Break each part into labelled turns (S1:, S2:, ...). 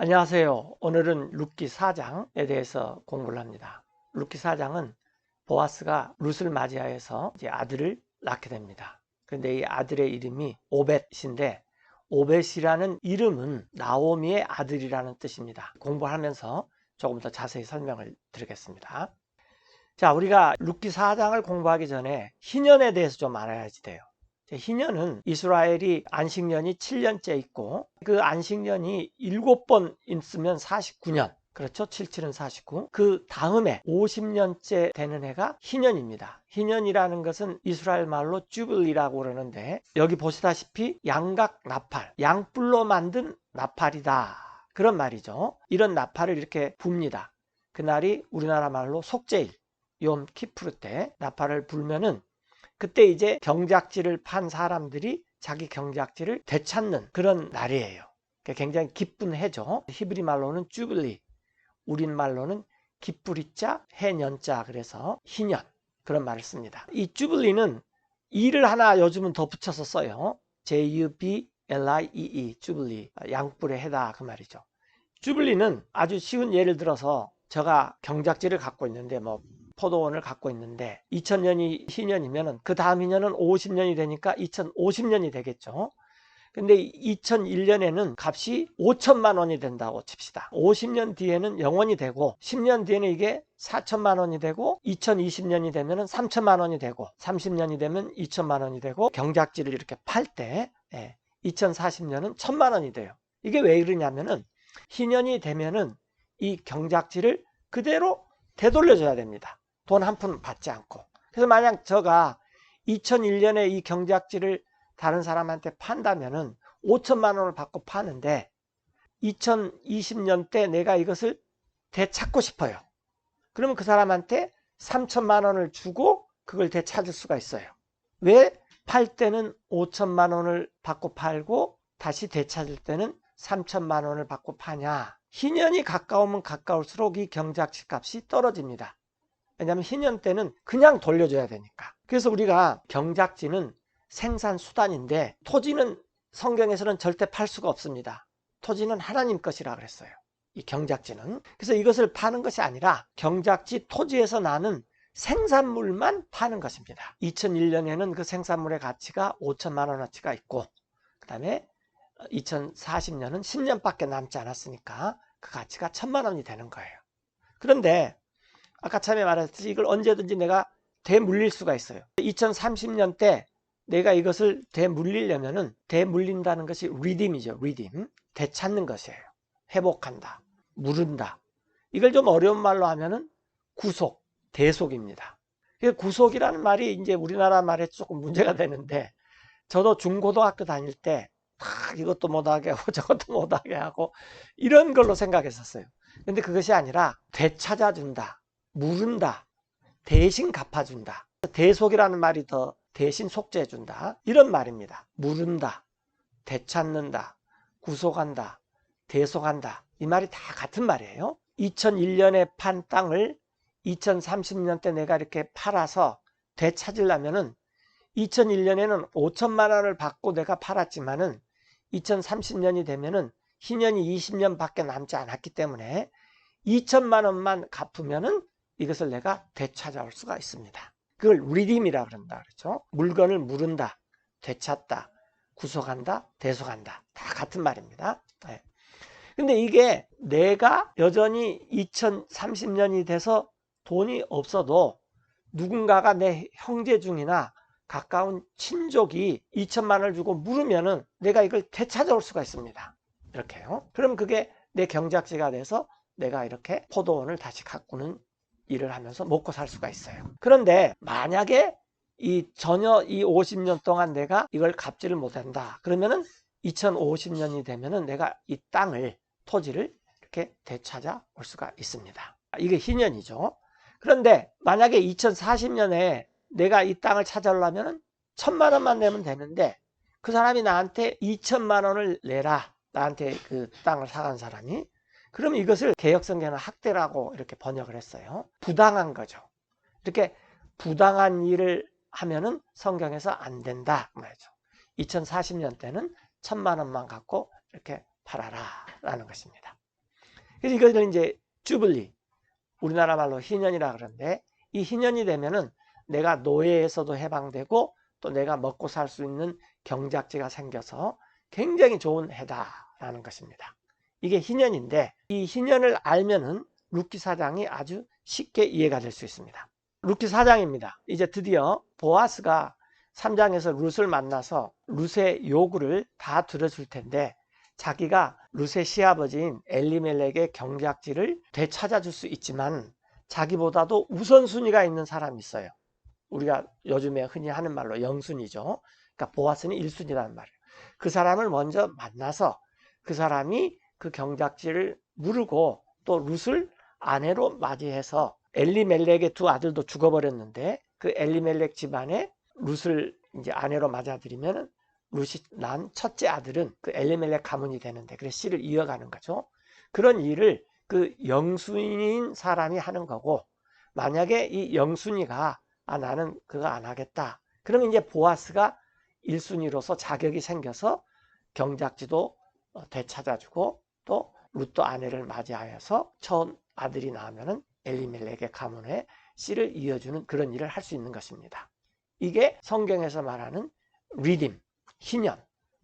S1: 안녕하세요. 오늘은 룻기 4장에 대해서 공부를 합니다. 룻기 4장은 보아스가 룻을 맞이하여서 이제 아들을 낳게 됩니다. 그런데 이 아들의 이름이 오벳인데, 오벳이라는 이름은 나오미의 아들이라는 뜻입니다. 공부하면서 조금 더 자세히 설명을 드리겠습니다. 자, 우리가 룻기 4장을 공부하기 전에 희년에 대해서 좀 알아야지 돼요. 희년은 이스라엘이 안식년이 7년째 있고, 그 안식년이 7번 있으면 49년, 그렇죠? 77은 49. 그 다음에 50년째 되는 해가 희년입니다. 희년이라는 것은 이스라엘 말로 주빌리라고 그러는데, 여기 보시다시피 양각 나팔, 양뿔로 만든 나팔이다, 그런 말이죠. 이런 나팔을 이렇게 붑니다. 그날이 우리나라 말로 속죄일, 욤 키푸르 때 나팔을 불면은 그때 이제 경작지를 판 사람들이 자기 경작지를 되찾는 그런 날이에요. 굉장히 기쁜 해죠. 히브리 말로는 주빌리, 우린 말로는 기쁘리자, 해년자, 그래서 희년, 그런 말을 씁니다. 이 주빌리는 이를 하나 요즘은 더 붙여서 써요. J-U-B-L-I-E-E, 주빌리, 양뿔의 해다, 그 말이죠. 주빌리는 아주 쉬운 예를 들어서, 제가 경작지를 갖고 있는데 포도원을 갖고 있는데 2000년이 희년이면 그 다음 희년은 50년이 되니까 2050년이 되겠죠. 근데 2001년에는 값이 5천만 원이 된다고 칩시다. 50년 뒤에는 0원이 되고, 10년 뒤에는 이게 4천만 원이 되고, 2020년이 되면 3천만 원이 되고, 30년이 되면 2천만 원이 되고, 경작지를 이렇게 팔 때 2040년은 1천만 원이 돼요. 이게 왜 이러냐면은 희년이 되면은 이 경작지를 그대로 되돌려줘야 됩니다. 돈 한 푼 받지 않고. 그래서 만약 제가 2001년에 이 경작지를 다른 사람한테 판다면은 5천만 원을 받고 파는데, 2020년 때 내가 이것을 되찾고 싶어요. 그러면 그 사람한테 3천만 원을 주고 그걸 되찾을 수가 있어요. 왜 팔 때는 5천만 원을 받고 팔고 다시 되찾을 때는 3천만 원을 받고 파냐? 희년이 가까우면 가까울수록 이 경작지 값이 떨어집니다. 왜냐하면 희년 때는 그냥 돌려줘야 되니까. 그래서 우리가 경작지는 생산수단인데, 토지는 성경에서는 절대 팔 수가 없습니다. 토지는 하나님 것이라 그랬어요, 이 경작지는. 그래서 이것을 파는 것이 아니라 경작지 토지에서 나는 생산물만 파는 것입니다. 2001년에는 그 생산물의 가치가 5천만 원어치가 있고, 그 다음에 2040년은 10년밖에 남지 않았으니까 그 가치가 1천만 원이 되는 거예요. 그런데 아까 처음에 말했듯이 이걸 언제든지 내가 되물릴 수가 있어요. 2030년 때 내가 이것을 되물리려면은, 되물린다는 것이 redeem이죠. redeem. 되찾는 것이에요. 회복한다, 물은다. 이걸 좀 어려운 말로 하면은 구속, 대속입니다. 구속이라는 말이 이제 우리나라 말에 조금 문제가 되는데, 저도 중고등학교 다닐 때 이것도 못하게 하고 저것도 못하게 하고 이런 걸로 생각했었어요. 근데 그것이 아니라 되찾아준다, 물은다, 대신 갚아준다. 대속이라는 말이 더 대신 속죄해준다, 이런 말입니다. 물은다, 되찾는다, 구속한다, 대속한다, 이 말이 다 같은 말이에요. 2001년에 판 땅을 2030년 때 내가 이렇게 팔아서 되찾으려면은 2001년에는 5천만 원을 받고 내가 팔았지만은 2030년이 되면은 희년이 20년밖에 남지 않았기 때문에 2천만 원만 갚으면은 이것을 내가 되찾아올 수가 있습니다. 그걸 redeem이라 그런다 그렇죠? 물건을 물은다, 되찾다, 구속한다, 대속한다, 다 같은 말입니다. 근데 이게 내가 여전히 2030년이 돼서 돈이 없어도 누군가가 내 형제 중이나 가까운 친족이 2천만 원을 주고 물으면은 내가 이걸 되찾아올 수가 있습니다. 이렇게요. 그럼 그게 내 경작지가 돼서 내가 이렇게 포도원을 다시 가꾸는 일을 하면서 먹고 살 수가 있어요. 그런데 만약에 전혀 이 50년 동안 내가 이걸 갚지를 못한다, 그러면은 2050년이 되면은 내가 이 땅을, 토지를 이렇게 되찾아 올 수가 있습니다. 이게 희년이죠. 그런데 만약에 2040년에 내가 이 땅을 찾아오려면 1천만 원만 내면 되는데, 그 사람이 나한테 2천만 원을 내라, 나한테 그 땅을 사간 사람이. 그럼 이것을 개역성경은 학대라고 이렇게 번역을 했어요. 부당한 거죠. 이렇게 부당한 일을 하면은 성경에서 안 된다 말이죠. 2040년 때는 1천만 원만 갖고 이렇게 팔아라 라는 것입니다. 그래서 이것을 이제 주블리, 우리나라 말로 희년이라 그러는데, 이 희년이 되면은 내가 노예에서도 해방되고 또 내가 먹고 살 수 있는 경작지가 생겨서 굉장히 좋은 해다라는 것입니다. 이게 희년인데, 이 희년을 알면은 룻기 4장이 아주 쉽게 이해가 될 수 있습니다. 룻기 4장입니다. 이제 드디어 보아스가 3장에서 룻을 만나서 룻의 요구를 다 들어줄 텐데, 자기가 룻의 시아버지인 엘리멜렉의 경작지를 되찾아줄 수 있지만 자기보다도 우선순위가 있는 사람이 있어요. 우리가 요즘에 흔히 하는 말로 영순위죠. 그러니까 보아스는 1순위라는 말이에요. 그 사람을 먼저 만나서 그 사람이 그 경작지를 물고 또 룻을 아내로 맞이해서, 엘리멜렉의 두 아들도 죽어버렸는데 그 엘리멜렉 집안에 룻을 이제 아내로 맞아들이면 룻이 난 첫째 아들은 그 엘리멜렉 가문이 되는데, 그래서 씨를 이어가는 거죠. 그런 일을 그 영순위인 사람이 하는 거고, 만약에 이 영순위가 나는 그거 안 하겠다, 그러면 이제 보아스가 1순위로서 자격이 생겨서 경작지도 되찾아주고 또 룻도 아내를 맞이하여서 처음 아들이 나오면은 엘리멜렉의 가문에 씨를 이어주는 그런 일을 할 수 있는 것입니다. 이게 성경에서 말하는 리딤, 희년,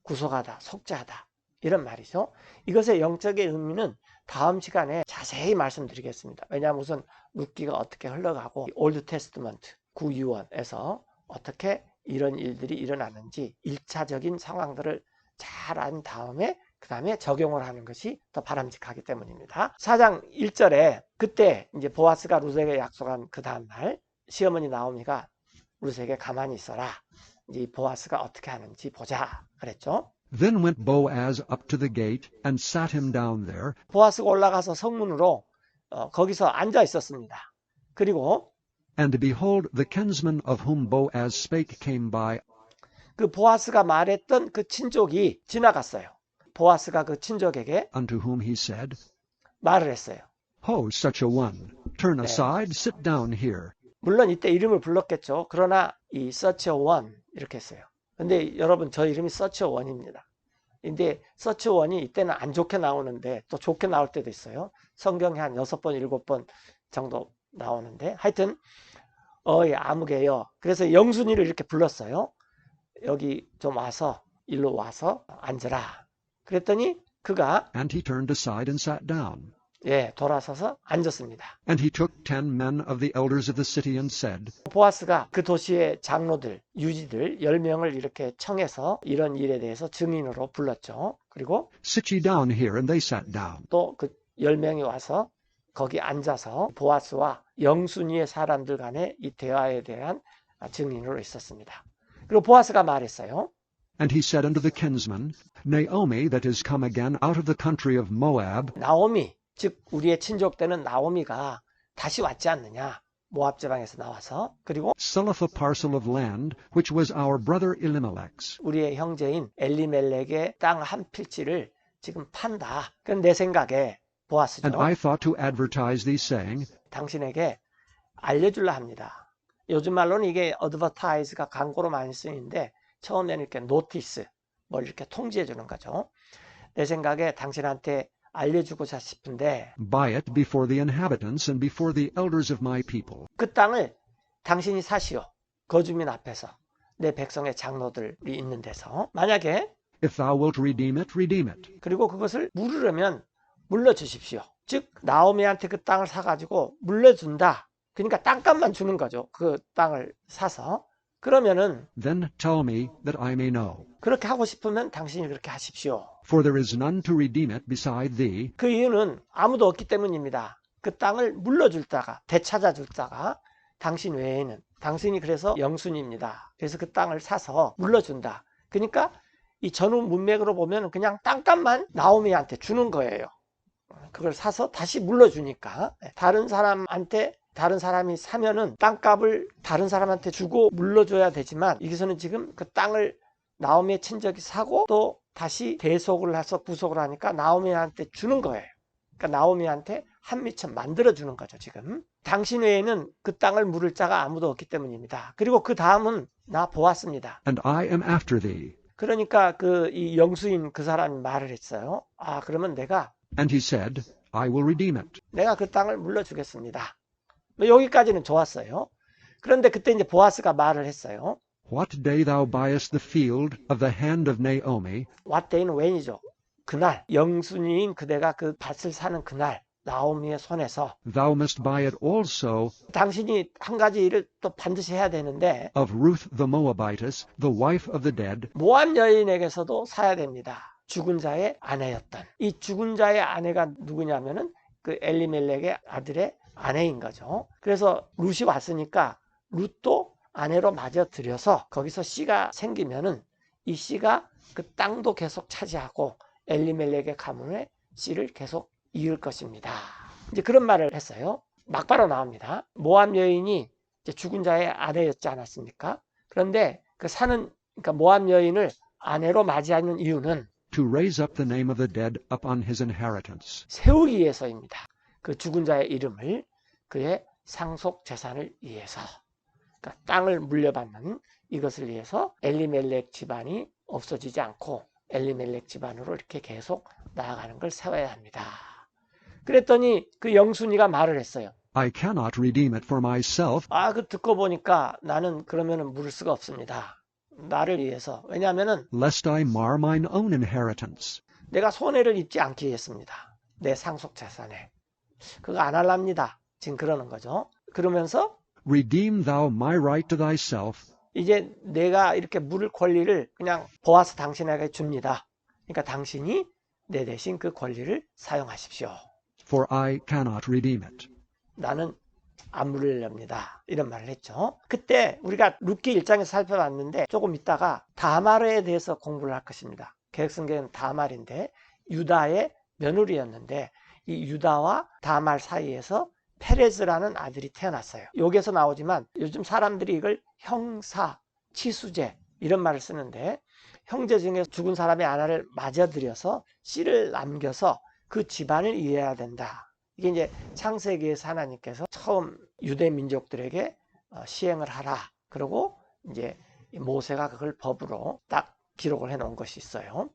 S1: 구속하다, 속죄하다, 이런 말이죠. 이것의 영적인 의미는 다음 시간에 자세히 말씀드리겠습니다. 왜냐하면 우선 룻기가 어떻게 흘러가고 올드 테스트먼트 구유언에서 어떻게 이런 일들이 일어나는지 1차적인 상황들을 잘 안 다음에 그 다음에 적용을 하는 것이 더 바람직하기 때문입니다. 4장 1절에 그때 이제 보아스가 룻에게 약속한 그 다음날 시어머니 나오미가 룻에게 가만히 있어라, 이제 보아스가 어떻게 하는지 보자 그랬죠.
S2: Then went Boaz up to the gate and sat him down there.
S1: 보아스가 올라가서 성문으로 거기서 앉아 있었습니다. 그리고
S2: And behold, the kinsman of whom Boaz spake came by.
S1: 그 보아스가 말했던 그 친족이 지나갔어요. 보아스가 그 친족에게
S2: Unto whom he said,
S1: 말을 했어요.
S2: Ho, such a one, turn aside, sit down here.
S1: 물론 이때 이름을 불렀겠죠. 그러나 이 such a one 이렇게 했어요. 근데 여러분, 저 이름이 such a one입니다. 근데 such a one이 이때는 안 좋게 나오는데 또 좋게 나올 때도 있어요. 성경에 한 6번, 7번 정도 나오는데, 하여튼 어이 아무개요. 그래서 영순이를 이렇게 불렀어요. 여기 좀 와서, 일로 와서 앉으라. 그랬더니 그가
S2: And he turned aside and sat down.
S1: 돌아서서 앉았습니다.
S2: And he took 10 men of the elders of the city and said,
S1: 보아스가 그 도시의 장로들, 유지들 10명을 이렇게 청해서 이런 일에 대해서 증인으로 불렀죠. 그리고
S2: Sit ye down here, and they sat down.
S1: 또 그 10명이 와서 거기 앉아서 보아스와 영순위의 사람들 간의 이 대화에 대한 증인으로 있었습니다. 그리고 보아스가 말했어요.
S2: And he said unto the kinsman, Naomi, that is come again out of the country of Moab,
S1: 나오미, 즉 우리의 친족되는 나오미가 다시 왔지 않느냐, 모압 지방에서 나와서. 그리고
S2: selleth a parcel of land, which was our brother Elimelech's.
S1: 우리의 형제인 엘리멜렉의 땅 한 필지를 지금 판다. 그건 내 생각에 보아스죠.
S2: And I thought to advertise thee, saying,
S1: 당신에게 알려줄라 합니다. 요즘 말로는 이게 어드버타이즈가 광고로 많이 쓰이는데, 처음에는 이렇게 노티스, 뭘 이렇게 통지해 주는 거죠. 내 생각에 당신한테 알려주고자 싶은데,
S2: Buy it before the inhabitants and before the elders of my people.
S1: 그 땅을 당신이 사시오. 거주민 앞에서, 내 백성의 장로들이 있는 데서. 만약에
S2: If thou wilt redeem it.
S1: 그리고 그것을 물으려면 물려주십시오. 즉 나오미한테 그 땅을 사가지고 물려준다. 그러니까 땅값만 주는 거죠. 그 땅을 사서. 그러면은
S2: Then tell me that I may know.
S1: 그렇게 하고 싶으면 당신이 그렇게 하십시오.
S2: For there is none to redeem it beside thee.
S1: 그 이유는 아무도 없기 때문입니다. 그 땅을 물려줄 자가, 되찾아줄 자가 당신 외에는, 당신이 그래서 영순입니다. 그래서 그 땅을 사서 물려준다. 그러니까 이 전후 문맥으로 보면 그냥 땅값만 나오미한테 주는 거예요. 그걸 사서 다시 물려주니까. 다른 사람한테, 다른 사람이 사면은 땅값을 다른 사람한테 주고 물려줘야 되지만, 여기서는 지금 그 땅을 나오미의 친족이 사고 또 다시 대속을 해서 구속을 하니까 나오미한테 주는 거예요. 그러니까 나오미한테 한 미천 만들어주는 거죠. 지금 당신 외에는 그 땅을 물을 자가 아무도 없기 때문입니다. 그리고 그 다음은 나 보았습니다.
S2: And I am after thee.
S1: 그러니까 이 영수인 그 사람이 말을 했어요. 그러면 내가
S2: And he said, I will redeem it.
S1: 내가 그 땅을 물려주겠습니다. 뭐 여기까지는 좋았어요. 그런데 그때 이제 보아스가 말을 했어요.
S2: What day thou buyest the field of the hand of Naomi,
S1: What day는 when이죠. 그날 영순이인 그대가 그 밭을 사는 그날 나오미의 손에서
S2: thou must buy it also
S1: 당신이 한 가지 일을 또 반드시 해야 되는데
S2: of Ruth the Moabitess, the wife of the dead,
S1: 모압 여인에게서도 사야 됩니다. 죽은 자의 아내였던. 이 죽은 자의 아내가 누구냐면은 그 엘리멜렉의 아들의 아내인 거죠. 그래서 룻이 왔으니까 룻도 아내로 맞아 들여서 거기서 씨가 생기면은 이 씨가 그 땅도 계속 차지하고 엘리멜렉의 가문의 씨를 계속 이을 것입니다. 이제 그런 말을 했어요. 막바로 나옵니다. 모압 여인이 이제 죽은 자의 아내였지 않았습니까? 그런데 그 그러니까 모압 여인을 아내로 맞이하는 이유는
S2: to raise up the name of the dead upon his inheritance.
S1: 세우기 위해서입니다. 그 죽은 자의 이름을 그의 상속 재산을 위해서, 그러니까 땅을 물려받는 이것을 위해서 엘리멜렉 집안이 없어지지 않고 엘리멜렉 집안으로 이렇게 계속 나아가는 걸 세워야 합니다. 그랬더니 그 영순이가 말을 했어요.
S2: I cannot redeem it for myself,
S1: 그 듣고 보니까 나는 그러면은 물을 수가 없습니다. 나를 위해서. 왜냐하면은
S2: lest I mar mine own inheritance.
S1: 내가 손해를 입지 않기 위해서입니다. 내 상속 재산에. 그거 안 할랍니다. 지금 그러는 거죠. 그러면서
S2: Redeem thou my right to thyself,
S1: 이제 내가 이렇게 물을 권리를 그냥 보아스 당신에게 줍니다. 그러니까 당신이 내 대신 그 권리를 사용하십시오.
S2: for I cannot redeem it.
S1: 나는 안 물으렵니다. 이런 말을 했죠. 그때 우리가 룻기 1장에서 살펴봤는데 조금 있다가 다말에 대해서 공부를 할 것입니다. 개혁성경은 다말인데 유다의 며느리였는데 이 유다와 다말 사이에서 페레즈라는 아들이 태어났어요. 여기에서 나오지만 요즘 사람들이 이걸 형사, 치수제 이런 말을 쓰는데 형제 중에 죽은 사람의 아내를 맞아들여서 씨를 남겨서 그 집안을 이해해야 된다. 이게 이제 창세기에서 하나님께서 처음 유대 민족들에게 시행을 하라. 그리고 이제 모세가 그걸 법으로 딱 기록을 해 놓은 것이 있어요.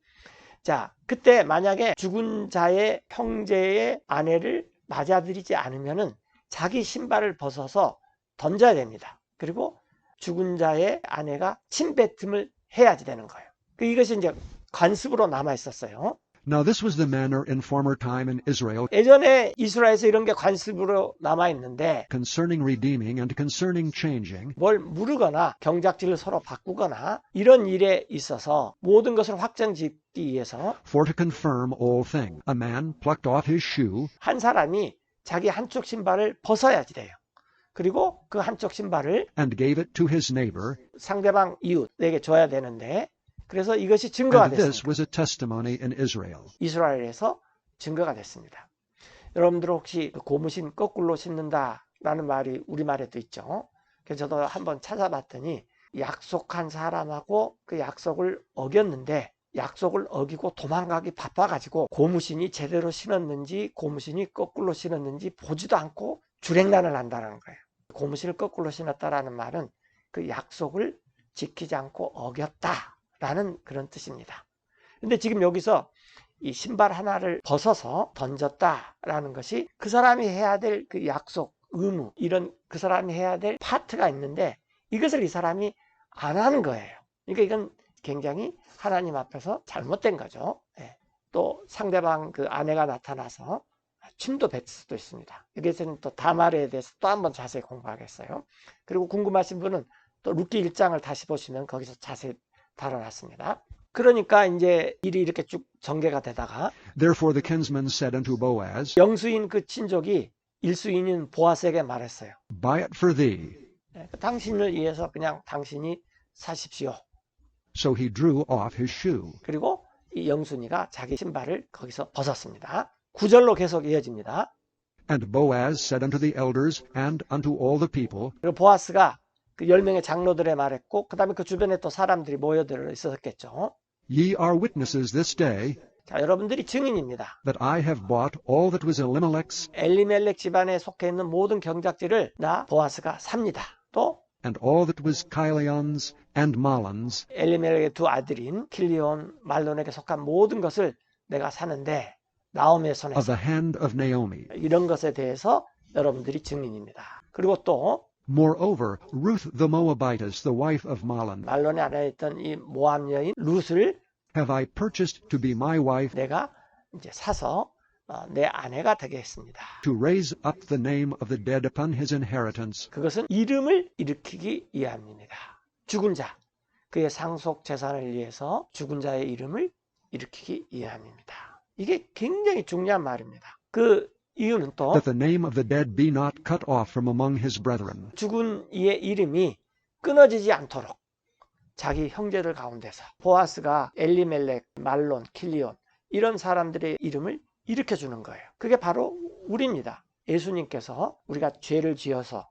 S1: 자, 그때 만약에 죽은 자의 형제의 아내를 맞아들이지 않으면은 자기 신발을 벗어서 던져야 됩니다. 그리고 죽은 자의 아내가 침뱉음을 해야지 되는 거예요. 이것이 이제 관습으로 남아 있었어요.
S2: Now this was the manner in former time in Israel
S1: 예전에 이스라엘에서 이런 게 관습으로 남아 있는데
S2: concerning redeeming and concerning changing,
S1: 뭘 물으거나 경작지를 서로 바꾸거나 이런 일에 있어서 모든 것을 확정짓기 위해서
S2: for to confirm all things. A man plucked off his shoe,
S1: 한 사람이 자기 한쪽 신발을 벗어야지 돼요. 그리고 그 한쪽 신발을
S2: and gave it to his neighbor,
S1: 상대방 이웃에게 줘야 되는데 그래서 이것이 증거가
S2: and this
S1: 됐습니다.
S2: was a testimony in Israel.
S1: 이스라엘에서 증거가 됐습니다. 여러분들 혹시 그 고무신 거꾸로 신는다라는 말이 우리말에도 있죠. 그래서 저도 한번 찾아봤더니 약속한 사람하고 그 약속을 어겼는데 약속을 어기고 도망가기 바빠가지고 고무신이 제대로 신었는지 고무신이 거꾸로 신었는지 보지도 않고 주랭란을 한다는 거예요. 고무신을 거꾸로 신었다라는 말은 그 약속을 지키지 않고 어겼다라는 그런 뜻입니다. 근데 지금 여기서 이 신발 하나를 벗어서 던졌다라는 것이 그 사람이 해야 될 그 약속, 의무, 이런 그 사람이 해야 될 파트가 있는데 이것을 이 사람이 안 하는 거예요. 그러니까 이건 굉장히 하나님 앞에서 잘못된 거죠. 예. 또 상대방 그 아내가 나타나서 침도 뱉을 수도 있습니다. 여기에서는 또 다말에 대해서 또 한번 자세히 공부하겠어요. 그리고 궁금하신 분은 또 룻기 1장을 다시 보시면 거기서 자세히 다뤄놨습니다. 그러니까 이제 일이 이렇게 쭉 전개가 되다가
S2: Therefore the kinsman said unto Boaz,
S1: 영수인 그 친족이 일수인인 보아스에게 말했어요.
S2: Buy it for thee.
S1: 당신을 위해서 그냥 당신이 사십시오.
S2: So he drew off his shoe.
S1: 그리고 이 영순이가 자기 신발을 거기서 벗었습니다. 9절로 계속 이어집니다.
S2: And Boaz said unto the elders and unto all the people,
S1: 그리고 보아스가 그 10명의 장로들에 말했고 그 다음에 그 주변에 또 사람들이 모여들어 있었겠죠.
S2: Ye are witnesses this day
S1: 자, 여러분들이 증인입니다.
S2: that I have bought all that was Elimelech's
S1: 엘리멜렉 집안에 속해 있는 모든 경작지를 나 보아스가 삽니다. 또
S2: and all that was Chilion's and Mahlon's,
S1: 엘리멜렉의 두 아들인 킬리온, 말론에게 속한 모든 것을 내가 사는데 나오미의
S2: of
S1: 손에서
S2: the hand of Naomi.
S1: 이런 것에 대해서 여러분들이 증인입니다. 그리고 또
S2: Moreover, Ruth the Moabitess, the wife of Mahlon,
S1: 말론의 아내에 있던 이 모압 여인 룻을
S2: have I purchased to be my wife,
S1: 내가 이제 사서 내 아내가 되게 했습니다.
S2: to raise up the name of the dead upon his inheritance,
S1: 그것은 이름을 일으키기 위함입니다. 죽은 자, 그의 상속 재산을 위해서 죽은 자의 이름을 일으키기 위함입니다. 이게 굉장히 중요한 말입니다. 그 이유는 또
S2: that the name of the dead be not cut off from among his brethren.
S1: 죽은 이의 이름이 끊어지지 않도록 자기 형제들 가운데서 보아스가 엘리멜렉, 말론, 킬리온 이런 사람들의 이름을 일으켜주는 거예요. 그게 바로 우리입니다. 예수님께서 우리가 죄를 지어서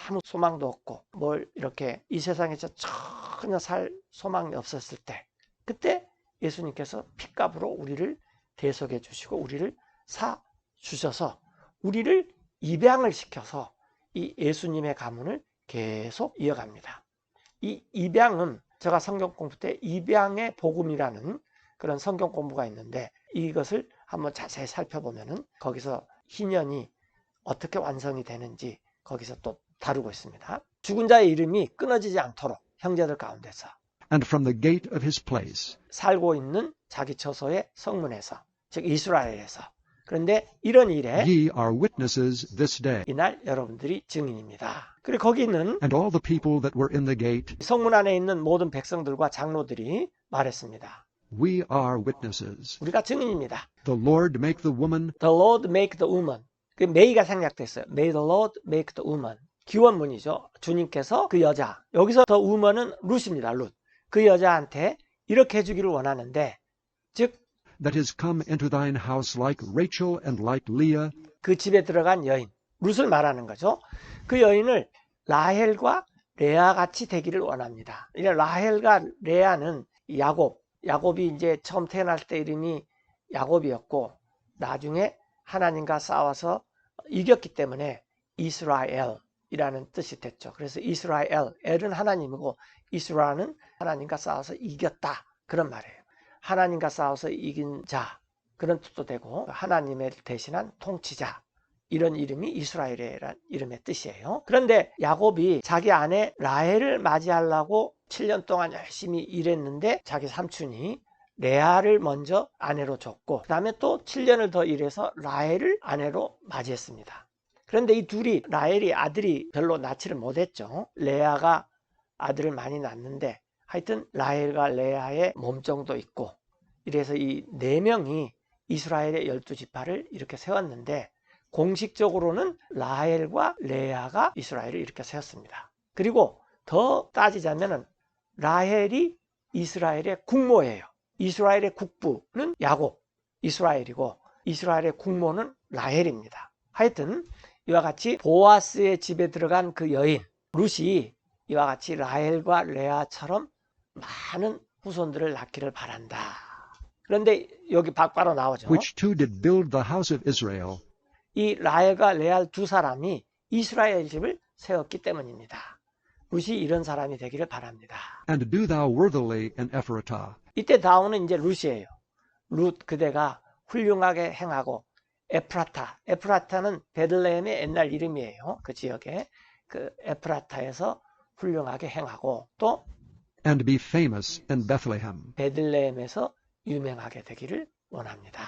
S1: 아무 소망도 없고 뭘 이렇게 이 세상에서 전혀 살 소망이 없었을 때 그때 예수님께서 핏값으로 우리를 대속해 주시고 우리를 사 주셔서 우리를 입양을 시켜서 이 예수님의 가문을 계속 이어갑니다. 이 입양은 제가 성경 공부 때 입양의 복음이라는 그런 성경 공부가 있는데 이것을 한번 자세히 살펴보면은 거기서 희년이 어떻게 완성이 되는지 거기서 또 다루고 있습니다. 죽은 자의 이름이 끊어지지 않도록 형제들 가운데서
S2: And from the gate of his place,
S1: 살고 있는 자기 처소의 성문에서 즉 이스라엘에서 그런데 이런 일에
S2: ye are witnesses this day.
S1: 이날 여러분들이 증인입니다. 그리고 거기 있는
S2: And all the people that were in the gate,
S1: 성문 안에 있는 모든 백성들과 장로들이 말했습니다.
S2: we are witnesses.
S1: 우리가 증인입니다.
S2: The Lord make the woman,
S1: The Lord make the woman. 그 may가 생략됐어요. May the Lord make the woman. 기원문이죠. 주님께서 그 여자. 여기서 the woman은 룻입니다. 룻. 그 여자한테 이렇게 해주기를 원하는데 즉
S2: that is come into thine house like Rachel and like Leah,
S1: 그 집에 들어간 여인, 룻을 말하는 거죠. 그 여인을 라헬과 레아 같이 되기를 원합니다. 이 라헬과 레아는 야곱이 이제 처음 태어날 때 이름이 야곱이었고 나중에 하나님과 싸워서 이겼기 때문에 이스라엘이라는 뜻이 됐죠. 그래서 이스라엘, 엘은 하나님이고 이스라엘은 하나님과 싸워서 이겼다 그런 말이에요. 하나님과 싸워서 이긴 자 그런 뜻도 되고 하나님을 대신한 통치자 이런 이름이 이스라엘이라는 이름의 뜻이에요. 그런데 야곱이 자기 아내 라헬을 맞이하려고 7년 동안 열심히 일했는데 자기 삼촌이 레아를 먼저 아내로 줬고 그 다음에 또 7년을 더 일해서 라헬을 아내로 맞이했습니다. 그런데 이 둘이 라헬이 아들이 별로 낳지를 못했죠. 레아가 아들을 많이 낳는데 하여튼 라헬과 레아의 몸종도 있고 이래서 이 4명이 이스라엘의 12지파를 이렇게 세웠는데 공식적으로는 라헬과 레아가 이스라엘을 이렇게 세웠습니다. 그리고 더 따지자면 라헬이 이스라엘의 국모예요. 이스라엘의 국부는 야곱, 이스라엘이고 이스라엘의 국모는 라헬입니다. 하여튼 이와 같이 보아스의 집에 들어간 그 여인 룻이 이와 같이 라헬과 레아처럼 많은 후손들을 낳기를 바란다. 그런데 여기 바로 나오죠.
S2: which two did build the house of Israel,
S1: 이 라헬과 레알 두 사람이 이스라엘 집을 세웠기 때문입니다. 룻이 이런 사람이 되기를 바랍니다.
S2: and do thou worthily in Ephratah.
S1: 이때 다오는 이제 룻이에요. 룻 그대가 훌륭하게 행하고 에프라타는 베들레헴의 옛날 이름이에요. 그 지역에 그 에프라타에서 훌륭하게 행하고 또
S2: and be famous in Bethlehem.
S1: 베들레헴에서 유명하게 되기를 원합니다.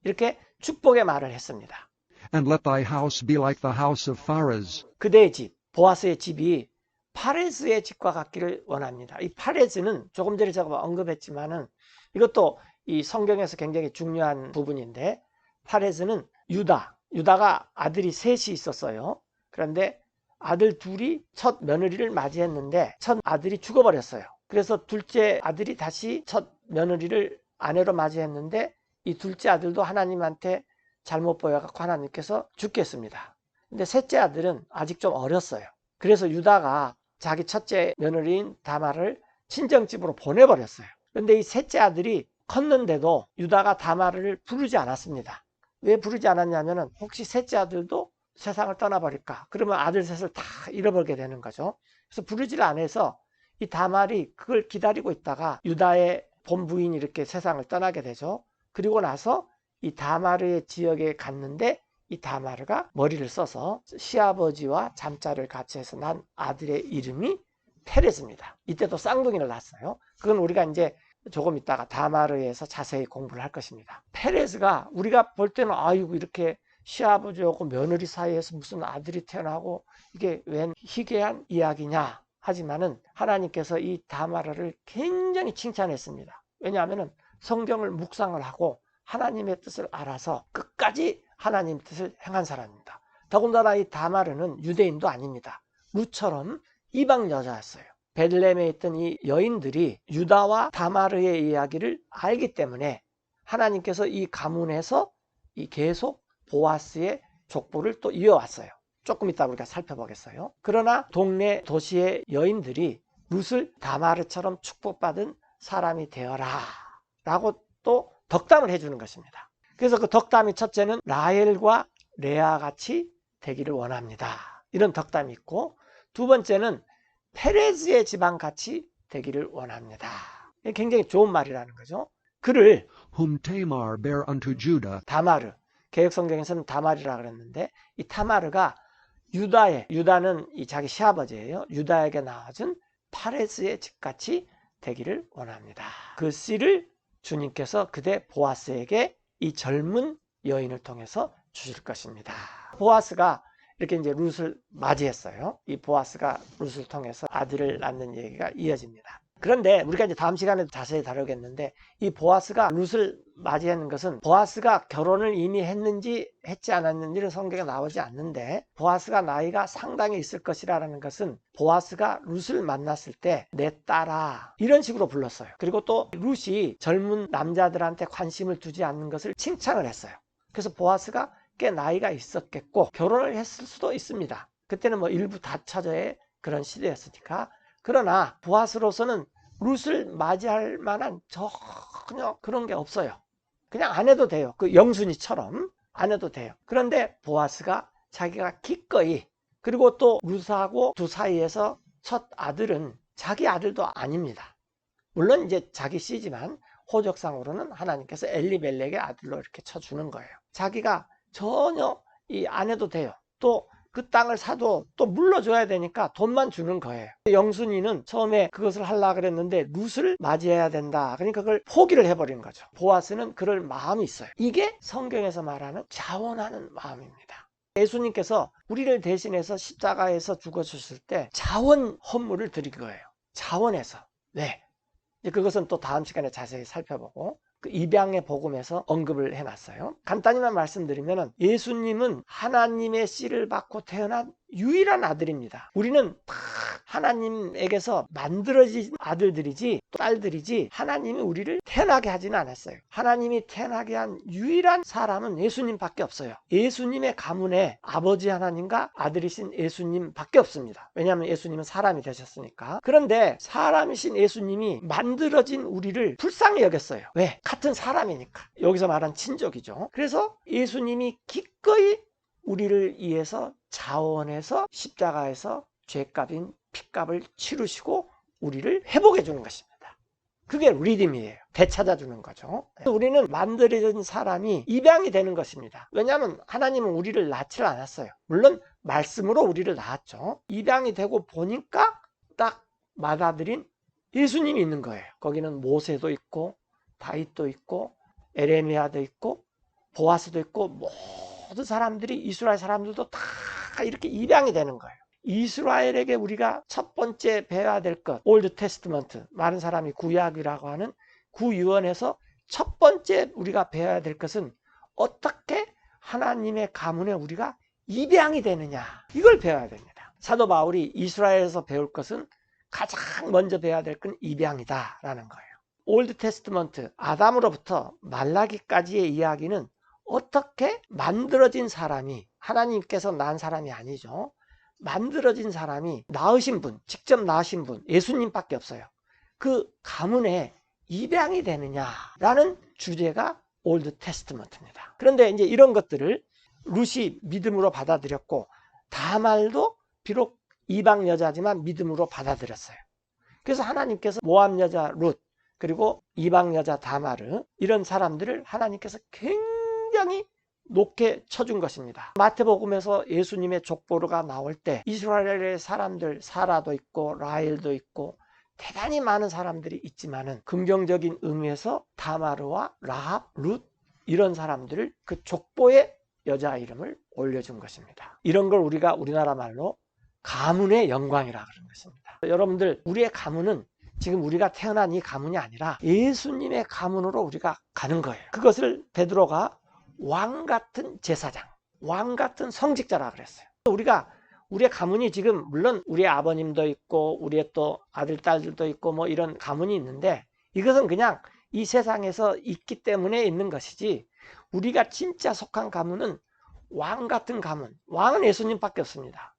S1: 이렇게 축복의 말을 했습니다.
S2: And let thy house be like the house of Pharez,
S1: 그대의 집, 보아스의 집이 파레스의 집과 같기를 원합니다. 이 파레스는 조금 전에 제가 언급했지만은 이것도 이 성경에서 굉장히 중요한 부분인데 파레스는 유다가 아들이 셋이 있었어요. 그런데 아들 둘이 첫 며느리를 맞이했는데 첫 아들이 죽어버렸어요. 그래서 둘째 아들이 다시 첫 며느리를 아내로 맞이했는데 이 둘째 아들도 하나님한테 잘못 보여갖고 하나님께서 죽게 했습니다. 근데 셋째 아들은 아직 좀 어렸어요. 그래서 유다가 자기 첫째 며느리인 다말을 친정집으로 보내버렸어요. 그런데 이 셋째 아들이 컸는데도 유다가 다말을 부르지 않았습니다. 왜 부르지 않았냐면은 혹시 셋째 아들도 세상을 떠나버릴까? 그러면 아들 셋을 다 잃어버리게 되는 거죠. 그래서 부르지를 않아서 이 다말이 그걸 기다리고 있다가 유다의 본부인이 이렇게 세상을 떠나게 되죠. 그리고 나서 이 다마르의 지역에 갔는데 이 다마르가 머리를 써서 시아버지와 잠자를 같이 해서 난 아들의 이름이 페레즈입니다. 이때도 쌍둥이를 낳았어요. 그건 우리가 이제 조금 있다가 다마르에서 자세히 공부를 할 것입니다. 페레즈가 우리가 볼 때는 아이고 이렇게 시아버지하고 며느리 사이에서 무슨 아들이 태어나고 이게 웬 희귀한 이야기냐 하지만은 하나님께서 이 다마르를 굉장히 칭찬했습니다. 왜냐하면 성경을 묵상을 하고 하나님의 뜻을 알아서 끝까지 하나님 뜻을 행한 사람입니다. 더군다나 이 다마르는 유대인도 아닙니다. 루처럼 이방 여자였어요. 베들레헴에 있던 이 여인들이 유다와 다마르의 이야기를 알기 때문에 하나님께서 이 가문에서 이 계속 보아스의 족보를 또 이어왔어요. 조금 이따 우리가 살펴보겠어요. 그러나 동네 도시의 여인들이 룻을 다마르처럼 축복받은 사람이 되어라 라고 또 덕담을 해주는 것입니다. 그래서 그 덕담이 첫째는 라헬과 레아 같이 되기를 원합니다. 이런 덕담이 있고, 두 번째는 페레즈의 집안 같이 되기를 원합니다. 굉장히 좋은 말이라는 거죠. 그를
S2: whom Tamar bare unto Judah,
S1: 다마르, 개혁성경에서는 다말이라 그랬는데 이 타마르가 유다는 이 자기 시아버지예요. 유다에게 낳아준 파레스의 집같이 되기를 원합니다. 그 씨를 주님께서 그대 보아스에게 이 젊은 여인을 통해서 주실 것입니다. 보아스가 이렇게 이제 룻을 맞이했어요. 이 보아스가 룻을 통해서 아들을 낳는 얘기가 이어집니다. 그런데 우리가 이제 다음 시간에도 자세히 다루겠는데 이 보아스가 룻을 맞이하는 것은 보아스가 결혼을 이미 했는지 했지 않았는지는 성경에 나오지 않는데 보아스가 나이가 상당히 있을 것이라는 것은 보아스가 룻을 만났을 때 내 딸아 이런 식으로 불렀어요. 그리고 또 룻이 젊은 남자들한테 관심을 두지 않는 것을 칭찬을 했어요. 그래서 보아스가 꽤 나이가 있었겠고 결혼을 했을 수도 있습니다. 그때는 뭐 일부 다처제의 그런 시대였으니까. 그러나 보아스로서는 룻을 맞이할 만한 전혀 그런 게 없어요. 그냥 안 해도 돼요. 그 영순이처럼 안 해도 돼요. 그런데 보아스가 자기가 기꺼이, 그리고 또 룻하고 두 사이에서 첫 아들은 자기 아들도 아닙니다. 물론 이제 자기 씨지만 호적상으로는 하나님께서 엘리멜렉의 아들로 이렇게 쳐주는 거예요. 자기가 전혀 안 해도 돼요. 또 그 땅을 사도 또 물러줘야 되니까 돈만 주는 거예요. 영순이는 처음에 그것을 하려고 그랬는데 룻을 맞이해야 된다. 그러니까 그걸 포기를 해버린 거죠. 보아스는 그럴 마음이 있어요. 이게 성경에서 말하는 자원하는 마음입니다. 예수님께서 우리를 대신해서 십자가에서 죽어주실 때 자원 헌물을 드린 거예요. 자원해서. 네. 그것은 또 다음 시간에 자세히 살펴보고 그 입양의 복음에서 언급을 해놨어요. 간단히만 말씀드리면 예수님은 하나님의 씨를 받고 태어난 유일한 아들입니다. 우리는 다 하나님에게서 만들어진 아들들이지 딸들이지 하나님이 우리를 태어나게 하지는 않았어요. 하나님이 태어나게 한 유일한 사람은 예수님밖에 없어요. 예수님의 가문에 아버지 하나님과 아들이신 예수님밖에 없습니다. 왜냐하면 예수님은 사람이 되셨으니까. 그런데 사람이신 예수님이 만들어진 우리를 불쌍히 여겼어요. 왜? 같은 사람이니까. 여기서 말한 친족이죠. 그래서 예수님이 기꺼이 우리를 위해서 자원해서 십자가에서 죄값인 피값을 치르시고 우리를 회복해 주는 것입니다. 그게 리딤이에요. 되찾아주는 거죠. 우리는 만들어진 사람이 입양이 되는 것입니다. 왜냐하면 하나님은 우리를 낳지 않았어요. 물론 말씀으로 우리를 낳았죠. 입양이 되고 보니까 딱 맏아들인 예수님이 있는 거예요. 거기는 모세도 있고 다윗도 있고 에레미야도 있고 보아스도 있고 모든 사람들이 이스라엘 사람들도 다 이렇게 입양이 되는 거예요. 이스라엘에게 우리가 첫 번째 배워야 될 것, 올드 테스트먼트, 많은 사람이 구약이라고 하는 구유언에서 첫 번째 우리가 배워야 될 것은 어떻게 하나님의 가문에 우리가 입양이 되느냐, 이걸 배워야 됩니다. 사도 바울이 이스라엘에서 배울 것은 가장 먼저 배워야 될 건 입양이다라는 거예요. 올드 테스트먼트, 아담으로부터 말라기까지의 이야기는 어떻게 만들어진 사람이, 하나님께서 낳은 사람이 아니죠. 만들어진 사람이 낳으신 분, 직접 낳으신 분, 예수님밖에 없어요. 그 가문에 입양이 되느냐라는 주제가 올드 테스트먼트입니다. 그런데 이제 이런 것들을 룻이 믿음으로 받아들였고 다말도 비록 이방 여자지만 믿음으로 받아들였어요. 그래서 하나님께서 모압 여자 룻, 그리고 이방 여자 다마르, 이런 사람들을 하나님께서 높게 쳐준 것입니다. 마태복음에서 예수님의 족보가 나올 때 이스라엘의 사람들, 사라도 있고 라헬도 있고 대단히 많은 사람들이 있지만은 긍정적인 의미에서 다마르와 라합, 룻 이런 사람들을 그 족보의 여자 이름을 올려준 것입니다. 이런 걸 우리가 우리나라 말로 가문의 영광이라 그런 것입니다. 여러분들, 우리의 가문은 지금 우리가 태어난 이 가문이 아니라 예수님의 가문으로 우리가 가는 거예요. 그것을 베드로가 왕 같은 제사장, 왕 같은 성직자라 그랬어요. 우리의 가문이 지금 물론 우리의 아버님도 있고 우리의 또 아들, 딸들도 있고 뭐 이런 가문이 있는데 이것은 그냥 이 세상에서 있기 때문에 있는 것이지 우리가 진짜 속한 가문은 왕 같은 가문, 왕은 예수님밖에 없습니다.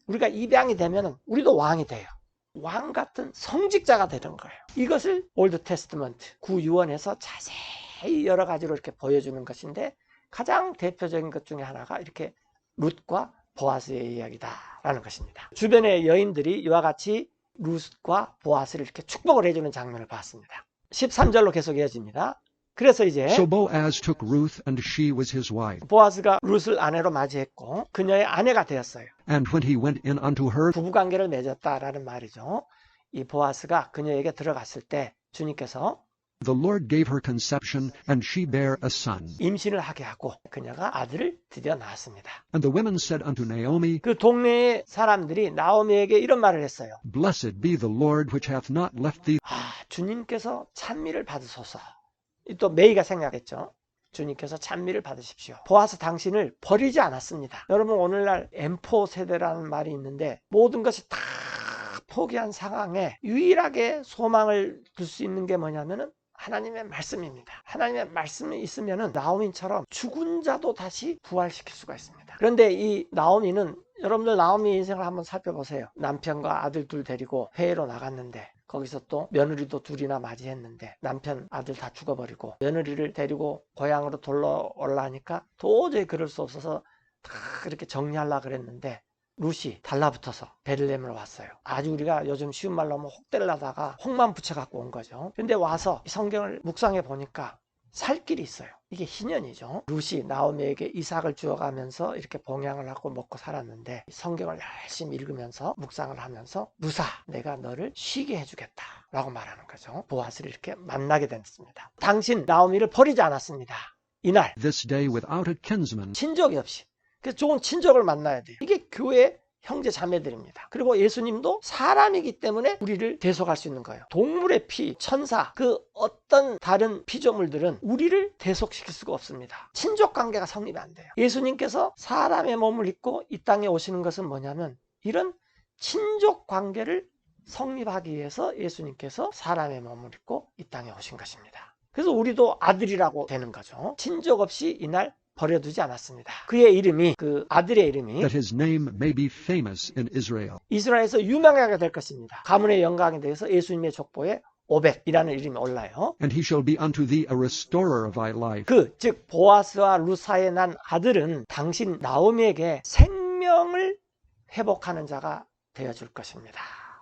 S1: 우리가 입양이 되면 우리도 왕이 돼요. 왕 같은 성직자가 되는 거예요. 이것을 올드 테스트먼트, 구유언에서 자세히 여러 가지로 이렇게 보여주는 것인데 가장 대표적인 것 중에 하나가 이렇게 룻과 보아스의 이야기다라는 것입니다. 주변의 여인들이 이와 같이 룻과 보아스를 이렇게 축복을 해주는 장면을 봤습니다. 13절로 계속 이어집니다. 그래서 이제
S2: So Boaz took Ruth, and she was his wife.
S1: 보아스가 룻을 아내로 맞이했고 그녀의 아내가 되었어요.
S2: And when he went in unto her,
S1: 부부관계를 맺었다라는 말이죠. 이 보아스가 그녀에게 들어갔을 때 주님께서
S2: the Lord gave her conception, and she bare a son.
S1: 임신을 하게 하고 그녀가 아들을 드디어 낳았습니다.
S2: And the women said unto Naomi,
S1: 그 동네의 사람들이 나오미에게 이런 말을 했어요.
S2: Blessed be the Lord which hath not left thee.
S1: 주님께서 찬미를 받으소서. 또 메이가 생각했죠. 주님께서 찬미를 받으십시오. 보아스 당신을 버리지 않았습니다. 여러분, 오늘날 M4 세대라는 말이 있는데 모든 것이 다 포기한 상황에 유일하게 소망을 둘 수 있는 게 뭐냐면은 하나님의 말씀입니다. 하나님의 말씀이 있으면은 나오미처럼 죽은 자도 다시 부활시킬 수가 있습니다. 그런데 이 나오미는, 여러분들 나오미 인생을 한번 살펴보세요. 남편과 아들 둘 데리고 회의로 나갔는데 거기서 또 며느리도 둘이나 맞이했는데 남편, 아들 다 죽어버리고 며느리를 데리고 고향으로 돌아오려니까 도저히 그럴 수 없어서 다 이렇게 정리하려고 그랬는데 룻이 달라붙어서 베들레헴으로 왔어요. 아주 우리가 요즘 쉬운 말로 하면 혹대를 하다가 혹만 붙여갖고 온 거죠. 근데 와서 성경을 묵상해 보니까 살 길이 있어요. 이게 희년이죠. 룻이 나오미에게 이삭을 주어가면서 이렇게 봉양을 하고 먹고 살았는데 성경을 열심히 읽으면서 묵상을 하면서 룻아, 내가 너를 쉬게 해주겠다 라고 말하는 거죠. 보아스를 이렇게 만나게 됐습니다. 당신 나오미를 버리지 않았습니다. 이날
S2: This day without a kinsman,
S1: 친족이 없이, 그래서 좋은 친족을 만나야 돼요. 이게 교회 형제 자매들입니다. 그리고 예수님도 사람이기 때문에 우리를 대속할 수 있는 거예요. 동물의 피, 천사, 그 어떤 다른 피조물들은 우리를 대속시킬 수가 없습니다. 친족 관계가 성립이 안 돼요. 예수님께서 사람의 몸을 입고 이 땅에 오시는 것은 뭐냐면 이런 친족 관계를 성립하기 위해서 예수님께서 사람의 몸을 입고 이 땅에 오신 것입니다. 그래서 우리도 아들이라고 되는 거죠. 친족 없이 이날 버려두지 않았습니다. 그의 이름이, 그 아들의 이름이
S2: that his name may be famous in Israel.
S1: 이스라엘에서 유명하게 될 것입니다. 가문의 영광에 대해서 예수님의 족보에 오벳이라는 이름이 올라요.
S2: And he shall be unto thee a restorer of thy life.
S1: 즉 보아스와 룻 사이에 난 아들은 당신 나오미에게 생명을 회복하는 자가 되어줄 것입니다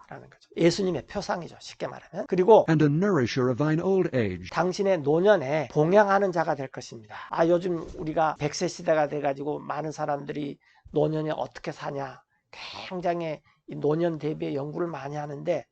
S1: 라는 거죠. 예수님의 표상이죠, 쉽게 말하면. 그리고
S2: And a nourisher of thine old age.
S1: 당신의 노년에 봉양하는 자가 될 것입니다. 요즘 우리가 100세 시대가 돼가지고 많은 사람들이 노년에 어떻게 사냐, 굉장히 이 노년 대비의 연구를 많이 하는데,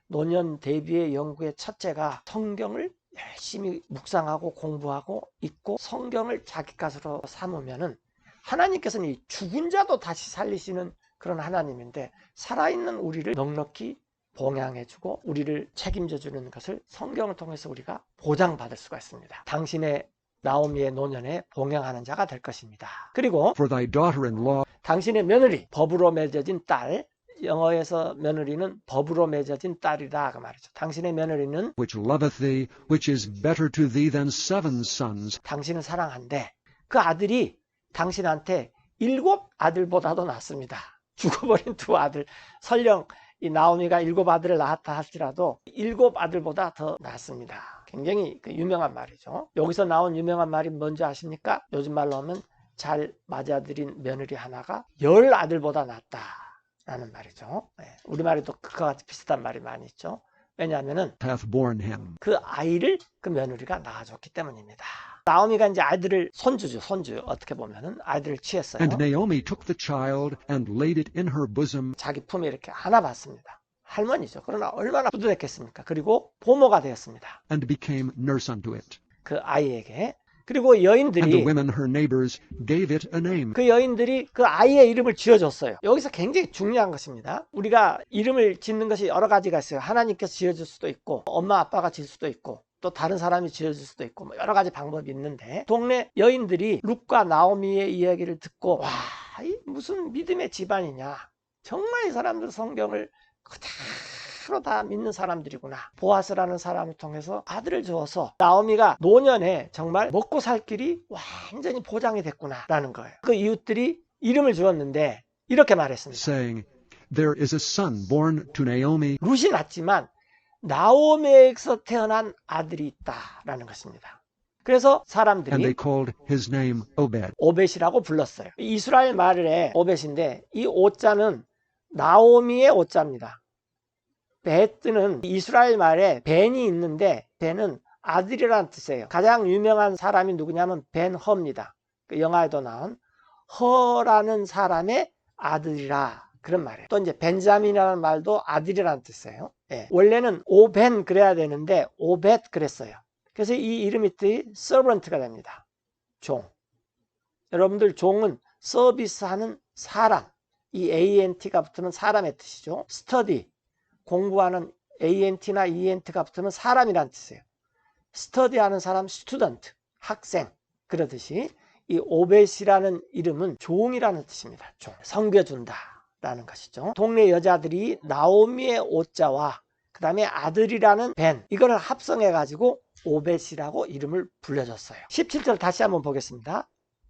S1: 노년 대비의 연구의 첫째가 성경을 열심히 묵상하고 공부하고 읽고 성경을 자기 것으로 삼으면은 하나님께서는 이 죽은 자도 다시 살리시는 그런 하나님인데, 살아있는 우리를 넉넉히 봉양해주고 우리를 책임져주는 것을 성경을 통해서 우리가 보장받을 수가 있습니다. 당신의 나오미의 노년에 봉양하는 자가 될 것입니다. 그리고
S2: For thy daughter-in-law,
S1: 당신의 며느리, 법으로 맺어진 딸, 영어에서 며느리는 법으로 맺어진 딸이다 그 말이죠. 당신의 며느리는
S2: which loveth thee, which is better to thee than 7 sons.
S1: 당신을 사랑한데 그 아들이 당신한테 7 아들보다도 낫습니다. 죽어버린 2 아들, 설령 이 나오미가 7 아들을 낳았다 할지라도 7 아들보다 더 낫습니다. 굉장히 유명한 말이죠. 여기서 나온 유명한 말이 뭔지 아십니까? 요즘 말로 하면 잘 맞아들인 며느리 하나가 10 아들보다 낫다라는 말이죠. 우리말에도 그와 같이 비슷한 말이 많이 있죠. 왜냐하면은
S2: hath borne him.
S1: 그 아이를 그 며느리가 낳아줬기 때문입니다. 나오미가 이제 아이들을 손주 어떻게 보면은 아이들을 취했어요.
S2: And Naomi took the child and laid it in her bosom.
S1: 자기 품에 이렇게 안아봤습니다. 할머니죠. 그러나 얼마나 뿌듯했겠습니까? 그리고 보모가 되었습니다.
S2: And became nurse unto it.
S1: 그 아이에게. 그리고
S2: And the
S1: 여인들이
S2: women, her neighbors, gave it a name.
S1: 그 여인들이 그 아이의 이름을 지어줬어요. 여기서 굉장히 중요한 것입니다. 우리가 이름을 짓는 것이 여러 가지가 있어요. 하나님께서 지어줄 수도 있고 엄마 아빠가 지을 수도 있고 또 다른 사람이 지어줄 수도 있고 뭐 여러 가지 방법이 있는데 동네 여인들이 룻과 나오미의 이야기를 듣고 와, 이 무슨 믿음의 집안이냐. 정말 이 사람들 성경을 그대로 다 믿는 사람들이구나. 보아스라는 사람을 통해서 아들을 주어서 나오미가 노년에 정말 먹고 살 길이 완전히 보장이 됐구나 라는 거예요. 그 이웃들이 이름을 주었는데 이렇게 말했습니다.
S2: saying, There is a son born to Naomi,
S1: 룻이 낳지만 나오미에게서 태어난 아들이 있다라는 것입니다. 그래서
S2: and
S1: 사람들이
S2: they called his name Obed.
S1: 오벳이라고 불렀어요. 이스라엘 말의 오벳인데 이 오자는 나오미의 오자입니다. 베트는 이스라엘 말에 벤이 있는데 벤은 아들이라는 뜻이에요. 가장 유명한 사람이 누구냐면 벤허입니다. 그 영화에도 나온 허라는 사람의 아들이라 그런 말이에요. 또 이제 벤자민이라는 말도 아들이라는 뜻이에요. 예. 원래는 오벤 그래야 되는데 오벳 그랬어요. 그래서 이 이름이 뜻이 servant가 됩니다. 종. 여러분들 종은 서비스하는 사람. 이 ANT가 붙으면 사람의 뜻이죠. study. 공부하는 ANT나 ENT가 붙으면 사람이란 뜻이에요. 스터디하는 사람 스튜던트, 학생 그러듯이 이 오벳이라는 이름은 종이라는 뜻입니다. 종, 섬겨준다라는 것이죠. 동네 여자들이 나오미의 오자와 그 다음에 아들이라는 벤 이거를 합성해가지고 오벳이라고 이름을 불려줬어요. 17절 다시 한번 보겠습니다.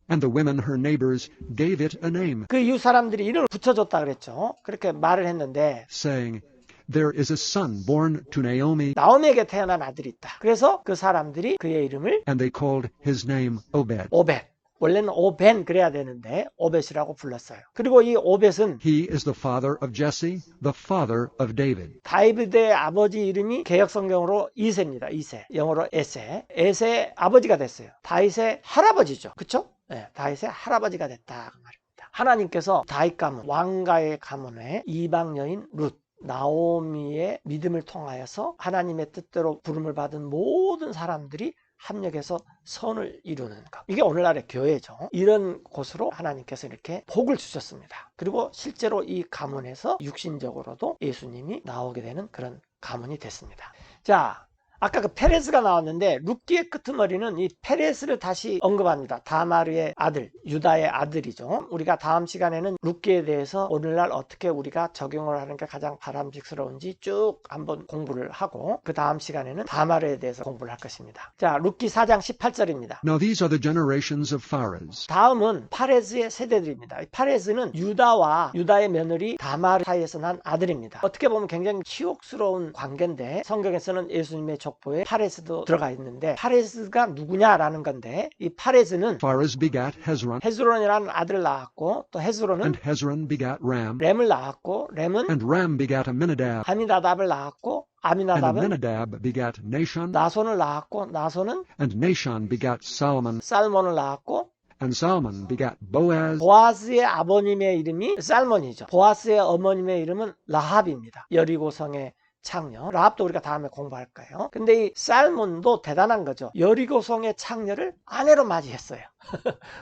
S2: And the women, her neighbors, gave it a name,
S1: 그 이웃 사람들이 이름을 붙여줬다 그랬죠. 그렇게 말을 했는데
S2: saying, There is a son born to Naomi,
S1: 나오미에게 태어난 아들이 있다. 그래서 그 사람들이 그의 이름을
S2: and they called his name Obed.
S1: 오벳. 원래는 오벤 그래야 되는데 오벳이라고 불렀어요. 그리고 이 오벳은
S2: He is the father of Jesse, the father of David.
S1: 다윗의 아버지 이름이 개역성경으로 이세입니다. 이세. 영어로 에세. 에세의 아버지가 됐어요. 다윗의 할아버지죠. 그렇죠? 네, 다윗의 할아버지가 됐다 그 말입니다. 하나님께서 다윗 가문, 왕가의 가문에 이방 여인 룻 나오미의 믿음을 통하여서 하나님의 뜻대로 부름을 받은 모든 사람들이 합력해서 선을 이루는 것. 이게 오늘날의 교회죠. 이런 곳으로 하나님께서 이렇게 복을 주셨습니다. 그리고 실제로 이 가문에서 육신적으로도 예수님이 나오게 되는 그런 가문이 됐습니다. 자, 아까 그 페레스가 나왔는데 룻기의 끄트머리는 이 페레스를 다시 언급합니다. 다마르의 아들, 유다의 아들이죠. 우리가 다음 시간에는 룻기에 대해서 오늘날 어떻게 우리가 적용을 하는 게 가장 바람직스러운지 쭉 한번 공부를 하고 그 다음 시간에는 다마르에 대해서 공부를 할 것입니다. 자, 룻기 4장 18절입니다.
S2: Now these are the generations of Pharez.
S1: 다음은 파레스의 세대들입니다. 파레스는 유다와 유다의 며느리 다마르 사이에서 난 아들입니다. 어떻게 보면 굉장히 치욕스러운 관계인데 성경에서는 예수님의 족보에 파레스도 들어가 있는데 파레스가 누구냐라는 건데 이 파레스는
S2: Pharez begat Hezron,
S1: 헤스론이라는 아들을 낳았고 또 헤스론은
S2: and Hezron begat Ram,
S1: 램을 낳았고 램은
S2: and Ram begat Aminadab,
S1: 아미나답을 낳았고
S2: and
S1: 아미나답은
S2: Aminadab begat Nashon,
S1: 나손을 낳았고 나손은
S2: and Nashon begat Salmon,
S1: 살몬을 낳았고
S2: and Salmon begat Boaz,
S1: 보아스의 아버님의 이름이 살몬이죠. 보아스의 어머님의 이름은 라합입니다. 여리고성의 창녀. 라합도 우리가 다음에 공부할 거예요. 근데 이 살몬도 대단한 거죠. 여리고성의 창녀를 아내로 맞이했어요.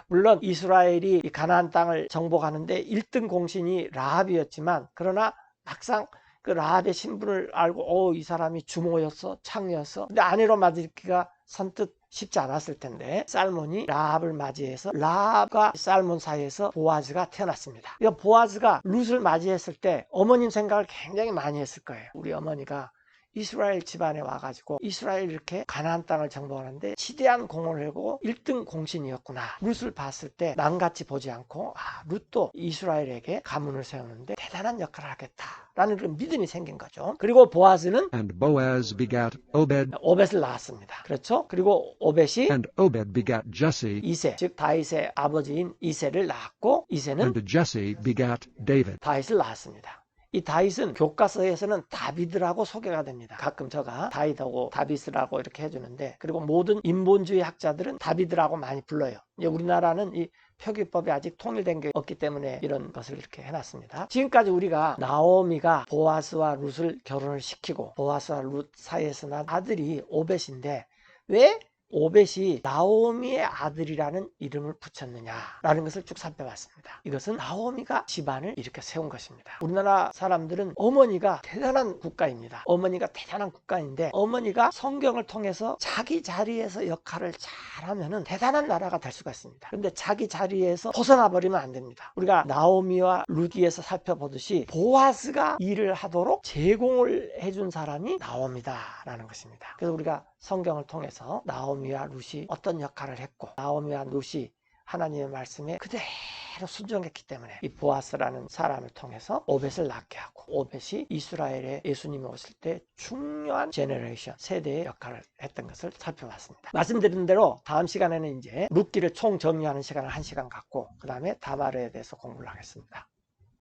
S1: 물론 이스라엘이 이 가나안 땅을 정복하는데 1등 공신이 라합이었지만 그러나 막상 그 라합의 신분을 알고 이 사람이 주모였어, 창녀였어. 근데 아내로 맞이기가 선뜻 쉽지 않았을 텐데 살몬이 라합을 맞이해서 라합과 살몬 사이에서 보아즈가 태어났습니다. 이 보아즈가 룻을 맞이했을 때 어머님 생각을 굉장히 많이 했을 거예요. 우리 어머니가 이스라엘 집안에 와가지고 이스라엘 이렇게 가나안 땅을 정복하는데 시대한 공헌을 하고 1등 공신이었구나. 룻을 봤을 때 남같이 보지 않고 룻도 이스라엘에게 가문을 세우는데 대단한 역할을 하겠다라는 그런 믿음이 생긴 거죠. 그리고 보아즈는
S2: and Boaz begat Obed,
S1: 오벳을 낳았습니다. 그렇죠? 그리고 오벳이
S2: and Obed begat Jesse,
S1: 이세, 즉 다윗의 아버지인 이세를 낳았고 이세는
S2: and Jesse begat David.
S1: 다윗을 낳았습니다. 이 다윗은 교과서에서는 다비드라고 소개가 됩니다. 가끔 제가 다윗하고 다비스라고 이렇게 해주는데, 그리고 모든 인본주의 학자들은 다비드라고 많이 불러요. 이제 우리나라는 이 표기법이 아직 통일된 게 없기 때문에 이런 것을 이렇게 해놨습니다. 지금까지 우리가 나오미가 보아스와 룻을 결혼을 시키고 보아스와 룻 사이에서 난 아들이 오벳인데 왜 오벳이 나오미의 아들이라는 이름을 붙였느냐라는 것을 쭉 살펴봤습니다. 이것은 나오미가 집안을 이렇게 세운 것입니다. 우리나라 사람들은 어머니가 대단한 국가입니다. 어머니가 대단한 국가인데 어머니가 성경을 통해서 자기 자리에서 역할을 잘하면 대단한 나라가 될 수가 있습니다. 그런데 자기 자리에서 벗어나 버리면 안 됩니다. 우리가 나오미와 룻기에서 살펴보듯이 보아스가 일을 하도록 제공을 해준 사람이 나오미다라는 것입니다. 그래서 우리가 성경을 통해서 나오미와 룻이 어떤 역할을 했고 나오미와 룻이 하나님의 말씀에 그대로 순종했기 때문에 이 보아스라는 사람을 통해서 오벳을 낳게 하고 오벳이 이스라엘에 예수님이 오실 때 중요한 제너레이션 세대의 역할을 했던 것을 살펴봤습니다. 말씀드린 대로 다음 시간에는 이제 룻기를 총 정리하는 시간을 1시간 갖고 그 다음에 다말에 대해서 공부를 하겠습니다.